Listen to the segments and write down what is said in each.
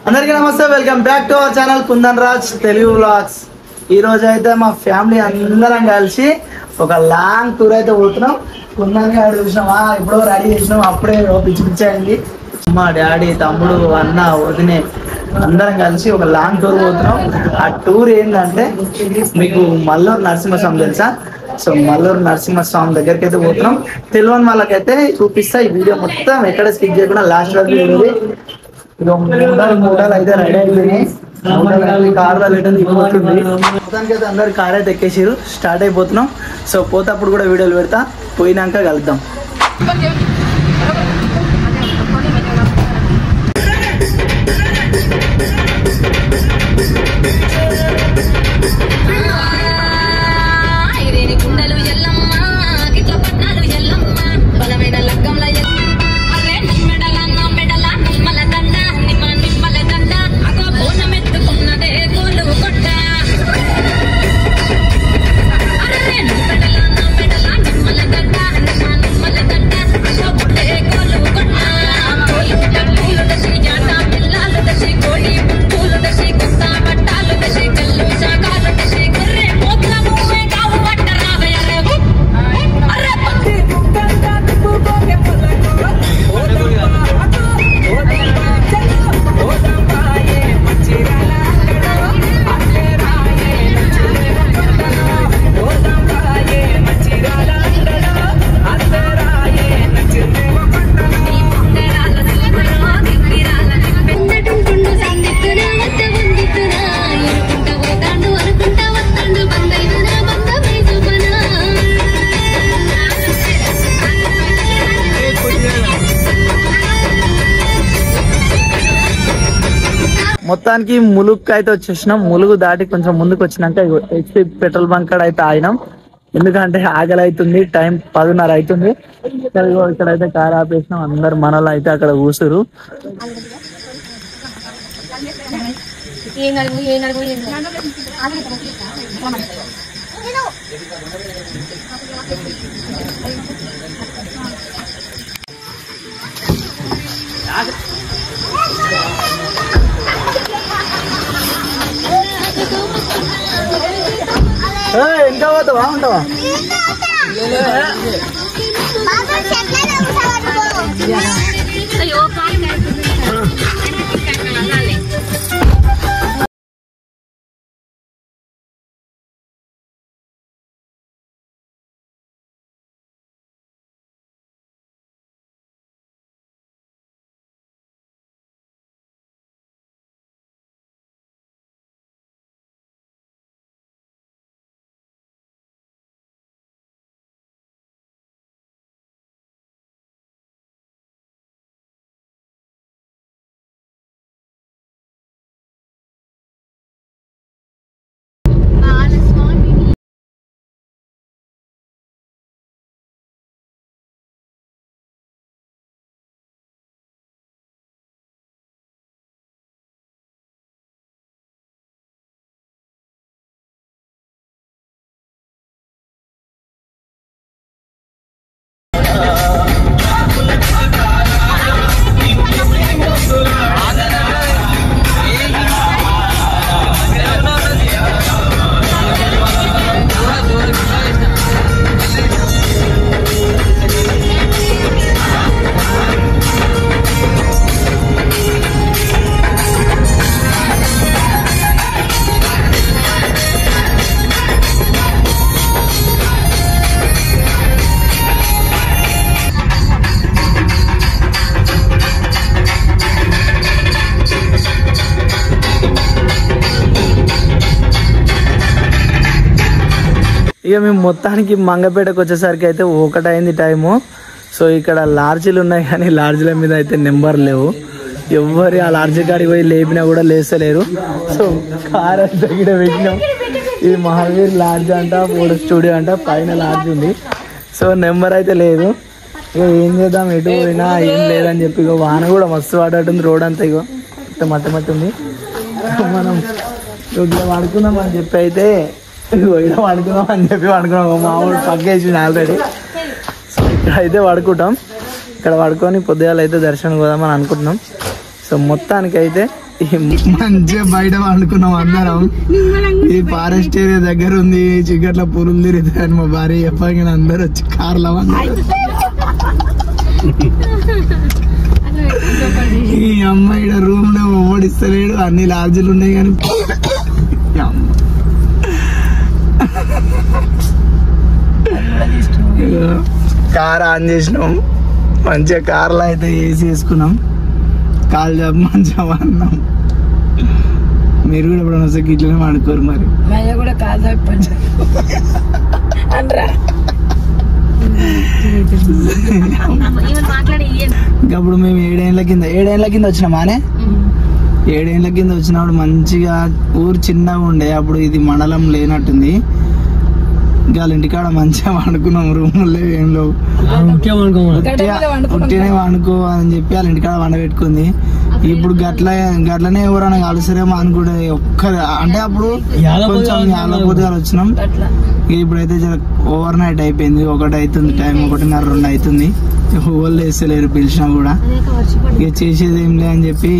అందరికీ నమస్తే, welcome back to our channel kundan Raj Telugu vlogs. ఈ రోజు అయితే మా ఫ్యామిలీ అందరం కలిసి ఒక లాంగ్ టూర్ అయితే పోతున్నాం. కుందన్ గారు చూసినామా, ఎప్పుడో రెడీ చేసినాం, అప్పుడే పిచ్చి పిచ్చి అయింది. మా డాడీ, తమ్ముడు, అన్న, వదినే అందరం కలిసి ఒక లాంగ్ టూర్ పోతున్నాం. ఆ టూర్ ఏంటంటే మీకు మల్లూరు నరసింహస్వామి తెలుసా? సో మల్లూరు నరసింహస్వామి దగ్గరికి అయితే పోతున్నాం. తెలియని వాళ్ళకైతే చూపిస్తా. ఈ వీడియో మొత్తం ఎక్కడ స్కిప్ చేయకుండా లాస్ట్ వరకు చూడండి. మూటాలు అయితే రెడీ అయిపోయినాయి. కార్ మొత్తానికి అయితే అందరు కార్ అయితే ఎక్కేసారు. స్టార్ట్ అయిపోతున్నాం. సో పోతప్పుడు కూడా వీడియోలు పెడతా. పోయినాక కలుద్దాం. మొత్తానికి ములుగు అయితే వచ్చేసినాం. ములుగు దాటి కొంచెం ముందుకు వచ్చినాక హెచ్పి పెట్రోల్ బంక్ కాడ అయితే ఆగినాం. ఎందుకంటే ఆకలి అవుతుంది. టైం 10:30 అవుతుంది. ఇక్కడైతే కార్ ఆపేసినాం. అందరు మనలో అయితే అక్కడ కూసురు. ఇంకా పోతా బాగుంటావా? ఇక మేము మొత్తానికి మంగపేటకు వచ్చేసరికి అయితే 1 అయింది టైము. సో ఇక్కడ లాడ్జీలు ఉన్నాయి, కానీ లాడ్జీల మీద అయితే నెంబర్ లేవు. ఎవరి ఆ లాడ్జీ కాడికి పోయి లేపినా కూడా లేస్తలేరు. సో కార్ అంతా ఇక్కడ పెట్టినాం. ఇది మహావీర్ లాడ్జ్ అంట, ఫోటో స్టూడియో అంట, పైన లాడ్జ్ ఉంది. సో నెంబర్ అయితే లేదు. ఇక ఏం చేద్దాం, ఎటు పోయినా ఏం లేదని చెప్పి ఇక వాన కూడా మస్తు పడట్టుంది. రోడ్ అంతా ఇగో ఇంత మట్టి ఉంది. మనం రోడ్లో వాడుకుందాం అని చెప్పి అయితే పడుకుందాం అని చెప్పి పడుకున్నాం. మామూలు పక్కేసింది ఆల్రెడీ. సో ఇక్కడైతే పడుకుంటాం. ఇక్కడ పడుకొని పొద్దుగాల అయితే దర్శనం పోదామని అనుకుంటున్నాం. సో మొత్తానికి అయితే మంచిగా బయట వండుకున్నాం అందరం. ఈ ఫారెస్ట్ ఏరియా దగ్గర ఉంది, చీకట్ల పురులు తిరుగుతాయని మా భార్య చెప్పాక అందరు వచ్చి కార్లో ఈ అమ్మాయి రూమ్ లో ఓడిస్తలేడు, అన్ని లాడ్జీలు ఉన్నాయి కానీ కార్ ఆన్ చేసినాం. మంచిగా కార్లో అయితే ఏసీ వేసుకున్నాం, కాలు జాబ్ మంచిగా అన్నాం. మీరు కూడా ఎప్పుడైనా వస్తే ఇట్లనే వండుకోరు మరి. కూడా కాలు జాబ్ అప్పుడు మేము 7 ఏళ్ళ కింద వచ్చినామానే. 7 ఏళ్ళ కింద వచ్చినప్పుడు మంచిగా ఊరు చిన్నగా ఉండే, అప్పుడు ఇది మండలం లేనట్టుంది. వాళ్ళ ఇంటికాడ మంచిగా వండుకున్నాం, రూముల్లో ఏం లేవు, ఉట్టినే వండుకో అని చెప్పి వాళ్ళ ఇంటికాడ వండబెట్టుకుంది. ఇప్పుడు గట్లనే ఎవరైనా కలుస్తారేమో అనుకుంటే అంటే అప్పుడు కొంచెం పొద్దుగాల వచ్చినాం. ఇప్పుడైతే ఓవర్ నైట్ అయిపోయింది, 1 అవుతుంది టైం, 1:30, 2 అవుతుంది. ఓళ్ళు వేస్తలేరు పిలిచినా కూడా. ఇక చేసేది ఏం లే అని చెప్పి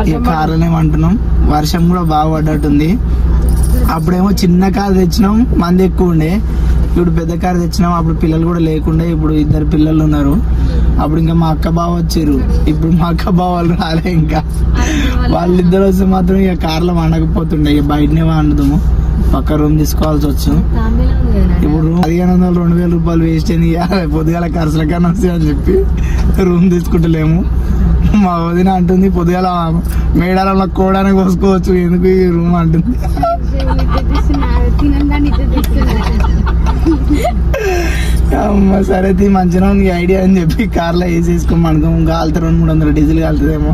ఇక కార్లోనే వంటున్నాం. వర్షం కూడా బాగా పడ్డట్టుంది. అప్పుడేమో చిన్న కారు తెచ్చినాం, మంది ఎక్కువ ఉండే. ఇప్పుడు పెద్ద కారు తెచ్చినాం, అప్పుడు పిల్లలు కూడా లేకుండే. ఇప్పుడు 2 పిల్లలు ఉన్నారు. అప్పుడు ఇంకా మా అక్క బావ వచ్చారు, ఇప్పుడు మా అక్క బావాలు రాలే. ఇంకా వాళ్ళిద్దరు వస్తే మాత్రం ఇక కార్లో వండకపోతుండే, ఇక బయటనే వండుతాము, పక్క రూమ్ తీసుకోవాల్సి వచ్చు. ఇప్పుడు రూమ్ 1500 2000 రూపాయలు వేస్ట్ అయింది. పొద్దుగాల ఖర్చుల కన్నా అని చెప్పి రూమ్ తీసుకుంటలేము. మా వదిన అంటుంది పొద్దుగాల మేడారంలో కోడానికి కోసుకోవచ్చు, ఎందుకు ఈ రూమ్ అంటుంది. సరే మంచిగా ఉంది ఐడియా అని చెప్పి కార్లో వేసేసుకోం అనుకో. కాలుతా 200-300 డీజిల్ కాలుతుందేమో.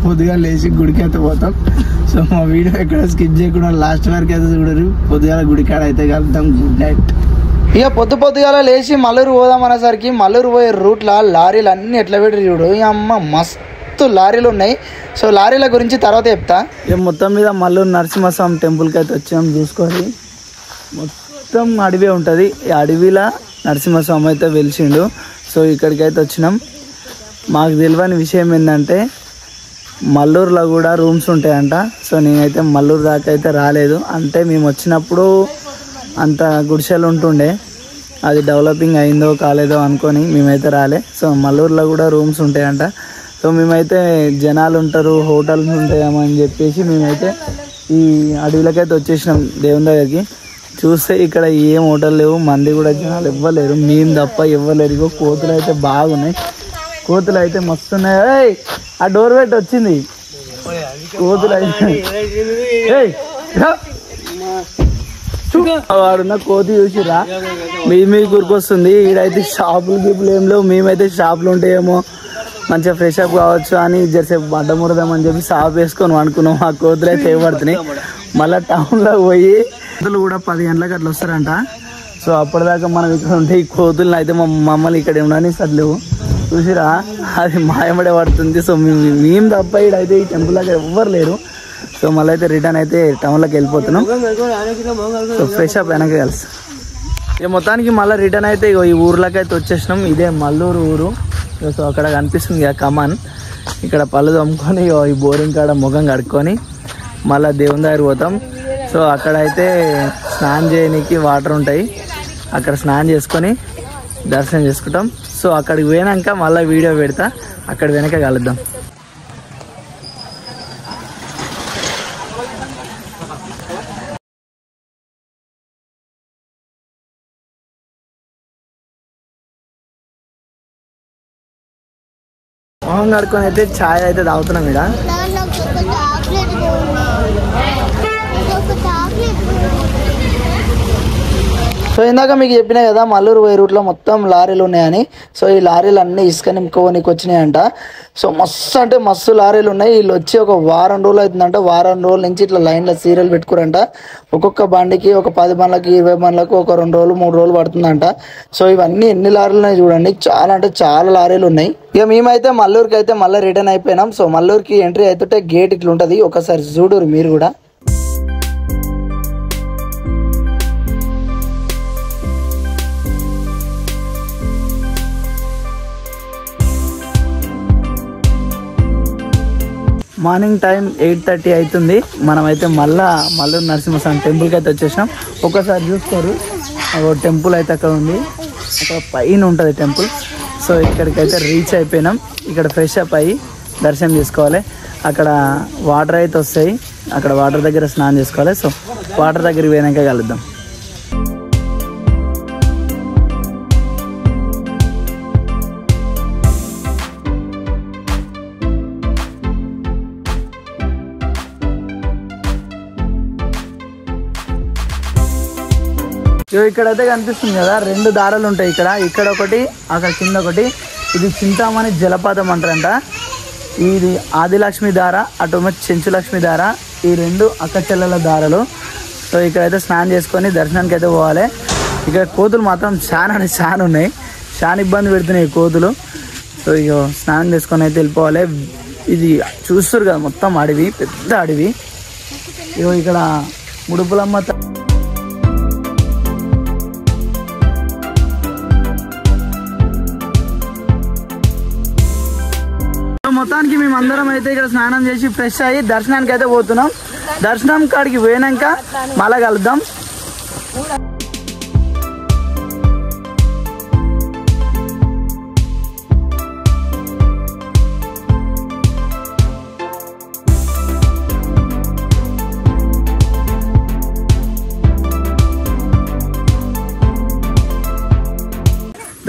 పొద్దుగా లేచి గుడికి అయితే పోతాం. సో మా వీడియో ఎక్కడ స్కిప్ చేయకుండా లాస్ట్ వరకు అయితే చూడరు. పొద్దుగాల గుడికాడ అయితే కలుద్దాం. Good night. ఇక పొద్దుగాల లేచి మల్లూరు పోదాం అనేసరికి మల్లూరు పోయే రూట్లో లారీలు అన్ని ఎట్లా పెట్టి చూడు. అమ్మ మస్తు లారీలు ఉన్నాయి. సో లారీల గురించి తర్వాత చెప్తా. ఇక మొత్తం మీద మల్లూరు నరసింహస్వామి టెంపుల్కి అయితే వచ్చాం. చూసుకొని మొత్తం అడవి ఉంటుంది. ఈ అడవిలో నరసింహస్వామి అయితే వెలిసిండు. సో ఇక్కడికైతే వచ్చినాం. మాకు తెలియని విషయం ఏంటంటే మల్లూరులో కూడా రూమ్స్ ఉంటాయంట. సో నేనైతే మల్లూరు దాకా అయితే రాలేదు. అంటే మేము వచ్చినప్పుడు అంత గుడిసెలు ఉంటుండే, అది డెవలపింగ్ అయిందో కాలేదో అనుకొని మేమైతే రాలే. సో మల్లూరులో కూడా రూమ్స్ ఉంటాయంట. సో మేమైతే జనాలు ఉంటారు, హోటల్స్ ఉంటాయేమో అని చెప్పేసి మేమైతే ఈ అడవిలోకైతే వచ్చేసినాం దేవుని దగ్గరికి. చూస్తే ఇక్కడ ఏం హోటల్ లేవు, మంది కూడా జనాలు ఇవ్వలేరు, మేము తప్ప ఇవ్వలేరు. ఇగో కోతులు అయితే బాగున్నాయి, కోతులు అయితే మస్తు ఉన్నాయి. ఆ డోర్ పెట్టి వచ్చింది కోతులు అయితే. వాడున్న కోతి చూసిరా, మీ గురికొస్తుంది. ఈడైతే షాపులు గీపులు ఏం లేవు. మేమైతే షాపులు ఉంటాయేమో మంచిగా ఫ్రెష్ అప్ కావచ్చు అని జరసేపు అడ్డముడదామని చెప్పి షాప్ వేసుకొని అనుకున్నాం. ఆ కోతులు అయితే ఏపడుతున్నాయి. మళ్ళీ టౌన్లో పోయి కోతులు కూడా 10 గంటలకు అట్లా వస్తారంట. సో అప్పటిదాకా మనం ఇక్కడ ఉంటే ఈ కోతులను అయితే మమ్మల్ని ఇక్కడ ఉండని సర్లేవు చూసిరా, అది మాయమడే పడుతుంది. సో మేము తప్ప ఇడైతే ఈ టెంపుల్ దగ్గర ఎవ్వరు లేరు. సో మళ్ళీ అయితే రిటర్న్ అయితే టౌన్లోకి వెళ్ళిపోతున్నాం. సో ఫ్రెష్ అప్ వెనక్కి కలిసి ఇక మొత్తానికి మళ్ళీ రిటర్న్ అయితే ఈ ఊర్లోకి అయితే వచ్చేసినాం. ఇదే మల్లూరు ఊరు. సో అక్కడ కనిపిస్తుంది ఇక కమాన్. ఇక్కడ పళ్ళు తమ్ముకొని ఈ బోరింగ్ కాడ ముఖం కడుక్కొని మళ్ళీ దేవుని దగ్గర పోతాం. సో అక్కడైతే స్నానం చేయడానికి వాటర్ ఉంటాయి, అక్కడ స్నానం చేసుకొని దర్శనం చేసుకుంటాం. సో అక్కడికి పోయినాక మళ్ళీ వీడియో పెడతా, అక్కడ వెనక కలుద్దాం. మొహం కడుక్కొని అయితే ఛాయ్ అయితే తాగుతున్నాం ఇక్కడ. సో ఇందాక మీకు చెప్పినా కదా మల్లూరు పోయే రూట్లో మొత్తం లారీలు ఉన్నాయని. సో ఈ లారీలు అన్నీ ఇసుక నింపుకోనికి వచ్చినాయంట. సో మస్తు అంటే మస్తు లారీలు ఉన్నాయి. వీళ్ళు వచ్చి ఒక వారం రోజులు అవుతుందంట. వారం రోజుల నుంచి ఇట్లా లైన్లో సీరియల్ పెట్టుకోరంట. ఒక్కొక్క బండికి ఒక 10 బండ్లకి 20 బండ్లకు ఒక 2 రోజులు 3 రోజులు పడుతుందంట. సో ఇవన్నీ ఎన్ని లారీలు ఉన్నాయి చూడండి, చాలా అంటే చాలా లారీలు ఉన్నాయి. ఇక మేమైతే మల్లూరుకి అయితే మళ్ళీ రిటర్న్ అయిపోయినాం. సో మల్లూరుకి ఎంట్రీ అవుతుంటే గేట్ ఇట్లా ఉంటుంది, ఒకసారి చూడరు మీరు కూడా. మార్నింగ్ టైం 8:30 అవుతుంది. మనమైతే మల్లూరు నరసింహస్వామి టెంపుల్కి అయితే వచ్చేసాం. ఒకసారి చూస్తారు టెంపుల్ అయితే అక్కడ ఉంది, అక్కడ పైన ఉంటుంది టెంపుల్. సో ఇక్కడికైతే రీచ్ అయిపోయినాం. ఇక్కడ ఫ్రెష్ అప్ అయ్యి దర్శనం చేసుకోవాలి. అక్కడ వాటర్ అయితే వస్తాయి, అక్కడ వాటర్ దగ్గర స్నానం చేసుకోవాలి. సో వాటర్ దగ్గరికి పోయినాక కలుద్దాం. ఇక్కడైతే కనిపిస్తుంది కదా, 2 దారాలు ఉంటాయి. ఇక్కడ ఒకటి, అక్కడ కింద ఒకటి. ఇది చింతామణి జలపాతం అంటారంట. ఇది ఆదిలక్ష్మి దార, అటు చెంచులక్ష్మి దార. ఈ 2 అక్క చెల్లెల దారలు. సో ఇక్కడైతే స్నానం చేసుకొని దర్శనానికి అయితే పోవాలి. ఇక్కడ కోతులు మాత్రం చాలా ఉన్నాయి, చాలా ఇబ్బంది పెడుతున్నాయి కోతులు. సో ఇక స్నానం చేసుకొని అయితే వెళ్ళిపోవాలి. ఇది చూస్తారు కదా, మొత్తం అడవి, పెద్ద అడవి. ఇగో ఇక్కడ ముడుపులమ్మ మొత్తానికి మేము అందరం అయితే ఇక్కడ స్నానం చేసి ఫ్రెష్ అయ్యి దర్శనానికి అయితే పోతున్నాం. దర్శనం కాడికి పోయినాక మళ్ళా కలుద్దాం.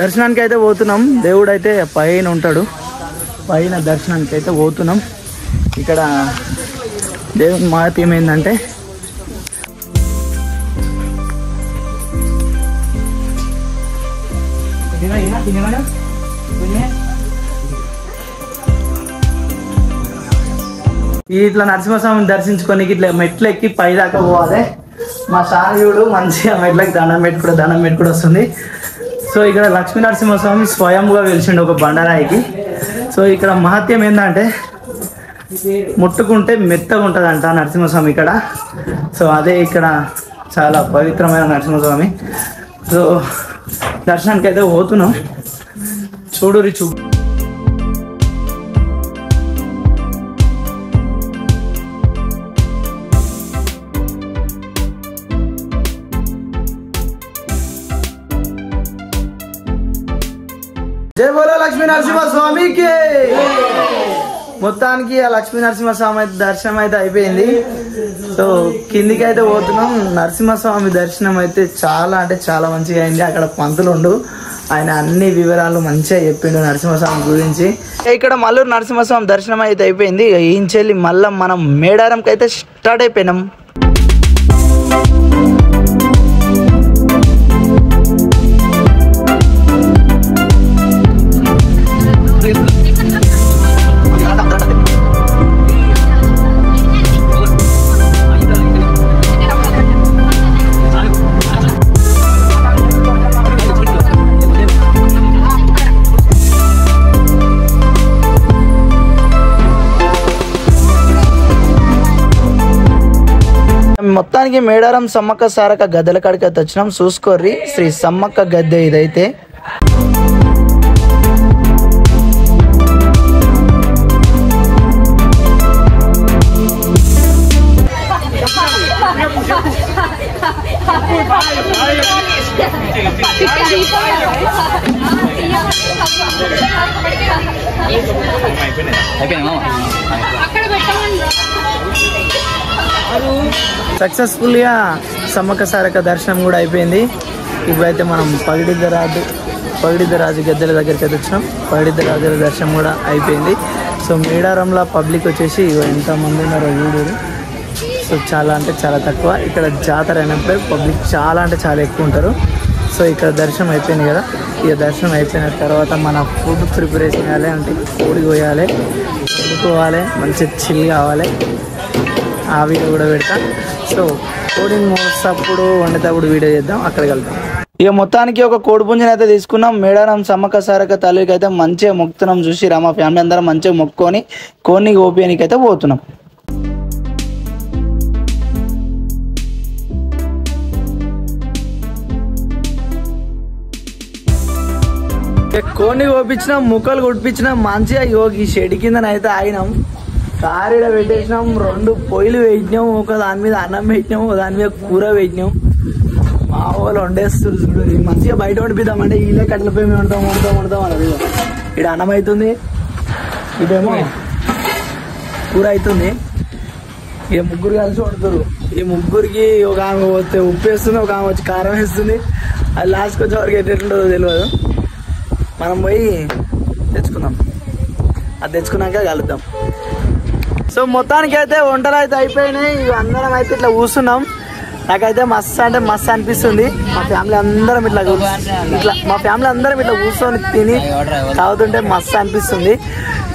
దర్శనానికి అయితే పోతున్నాం. దేవుడు అయితే పైన ఉంటాడు, పైన దర్శనానికి అయితే పోతున్నాం. ఇక్కడ దేవుని మహత్యం ఏంటంటే ఇట్లా నరసింహస్వామిని దర్శించుకొని ఇట్లా మెట్లు ఎక్కి పై దాకా పోవాలి. మా సానయుడు మంచిగా మెట్లకి దండం పెట్టుకుంటూ వస్తుంది. సో ఇక్కడ లక్ష్మీ నరసింహస్వామి స్వయంగా వెలిసిండు ఒక బండరాయికి. సో ఇక్కడ మహత్యం ఏంటంటే ముట్టుకుంటే మెత్తగా ఉంటుందంట నరసింహస్వామి ఇక్కడ. సో అదే ఇక్కడ చాలా పవిత్రమైన నరసింహస్వామి. సో దర్శనానికి అయితే పోతున్నాం. చూడురి జై బోలో లక్ష్మీ నరసింహస్వామికి. మొత్తానికి ఆ లక్ష్మీ నరసింహస్వామి అయితే దర్శనం అయితే అయిపోయింది. సో కిందికి అయితే పోతున్నాం. నరసింహస్వామి దర్శనం అయితే చాలా మంచిగా అయింది. అక్కడ పంతులుండు, ఆయన అన్ని వివరాలు మంచిగా చెప్పిండు నరసింహస్వామి గురించి. ఇక్కడ మల్లూరు నరసింహస్వామి దర్శనం అయితే అయిపోయింది. ఈయన చెల్లి మళ్ళీ మనం మేడారంకి అయితే స్టార్ట్ అయిపోయినాం. మొత్తానికి మేడారం సమ్మక్క సారక్క గద్దెల కాడికి అయితే వచ్చినాం. చూసుకోర్రి, శ్రీ సమ్మక్క గద్దె ఇదైతే. సక్సెస్ఫుల్ గా సమ్మక్క సారక్క దర్శనం కూడా అయిపోయింది. ఇప్పుడైతే మనం పగిడిద్దరాజు గద్దెల దగ్గరికి అయితే వచ్చినాం. పగిడిద్దరాజుల దర్శనం కూడా అయిపోయింది. సో మేడారంలో పబ్లిక్ వచ్చేసి ఎంతమంది ఉన్నారో వీడియోలు. సో చాలా తక్కువ. ఇక్కడ జాతర అయినప్పుడు పబ్లిక్ చాలా ఎక్కువ ఉంటారు. సో ఇక్కడ దర్శనం అయిపోయింది కదా. ఇక దర్శనం అయిపోయిన తర్వాత మన ఫుడ్ ప్రిపరేషన్ చేయాలి. అంటే కోడి కోయాలి, వండుకోవాలి, మంచిగా చిల్ కావాలి. ఆ వీడియో కూడా పెడతా. సో కోడి మోసేటప్పుడు వండేటప్పుడు వీడియో చేద్దాం, అక్కడికి వెళ్తాం. ఇక మొత్తానికి ఒక కోడి పుంజని అయితే తీసుకున్నాం. మేడారం సమ్మక్క సారక్క తల్లికి అయితే మంచిగా మొక్కుతున్నాం. చూసి మా ఫ్యామిలీ అందరం మంచిగా మొక్కుకొని కోడిని గోపియానికి అయితే పోతున్నాం. కోడిని కోపించినాం, ముక్కలు కుట్టించినాం మంచిగా. ఈ షెడ్ కింద అయితే ఆగినాం. కారీడ పెట్టేసినాం, 2 పొయ్యిలు వేసినాం, ఒక దాని మీద అన్నం పెట్టినాం, ఒక దాని మీద కూర పెట్టినాం. మా వాళ్ళు వండేస్తారు చూడు. మంచిగా బయట వండిపిద్దామంటే వీళ్ళే కట్టెల పొయ్యి మేము వండుతాం అన్నది. ఇక్కడ అన్నం అవుతుంది, ఇదేమో కూర అవుతుంది. ఇక ముగ్గురు కలిసి వండుతారు. ఈ ముగ్గురికి ఒక ఆమె పోతే ఉప్పు వేస్తుంది, ఒక ఆమె వచ్చి కారం వేస్తుంది. అది లాస్ట్కి వచ్చే వరకు ఎట్టుంటుందో తెలియదు. మనం పోయి తెచ్చుకుందాం, అది తెచ్చుకున్నాక కలుద్దాం. సో మొత్తానికి అయితే వంటలు అయితే అయిపోయినాయి. అందరం అయితే ఇట్లా కూర్చున్నాం. నాకైతే మస్తు అంటే మస్తు అనిపిస్తుంది. మా ఫ్యామిలీ అందరం ఇట్లా కూర్చొని తిని తాగుతుంటే మస్తు అనిపిస్తుంది.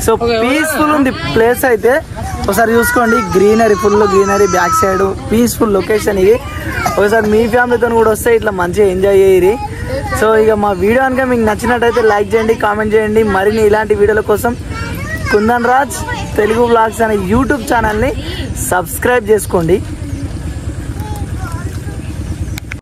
సో పీస్ఫుల్ ఉంది ప్లేస్ అయితే. ఒకసారి చూసుకోండి, greenery, full greenery, back side peaceful location ఇది. ఒకసారి మీ ఫ్యామిలీతో కూడా వస్తే ఇట్లా మంచిగా ఎంజాయ్ చేయరు. సో ఇక మా వీడియో కనుక మీకు నచ్చినట్టయితే లైక్ చేయండి, కామెంట్ చేయండి. మరిన్ని ఇలాంటి వీడియోల కోసం కుందన్ రాజ్ తెలుగు వ్లాగ్స్ అనే యూట్యూబ్ ఛానల్ని సబ్స్క్రైబ్ చేసుకోండి.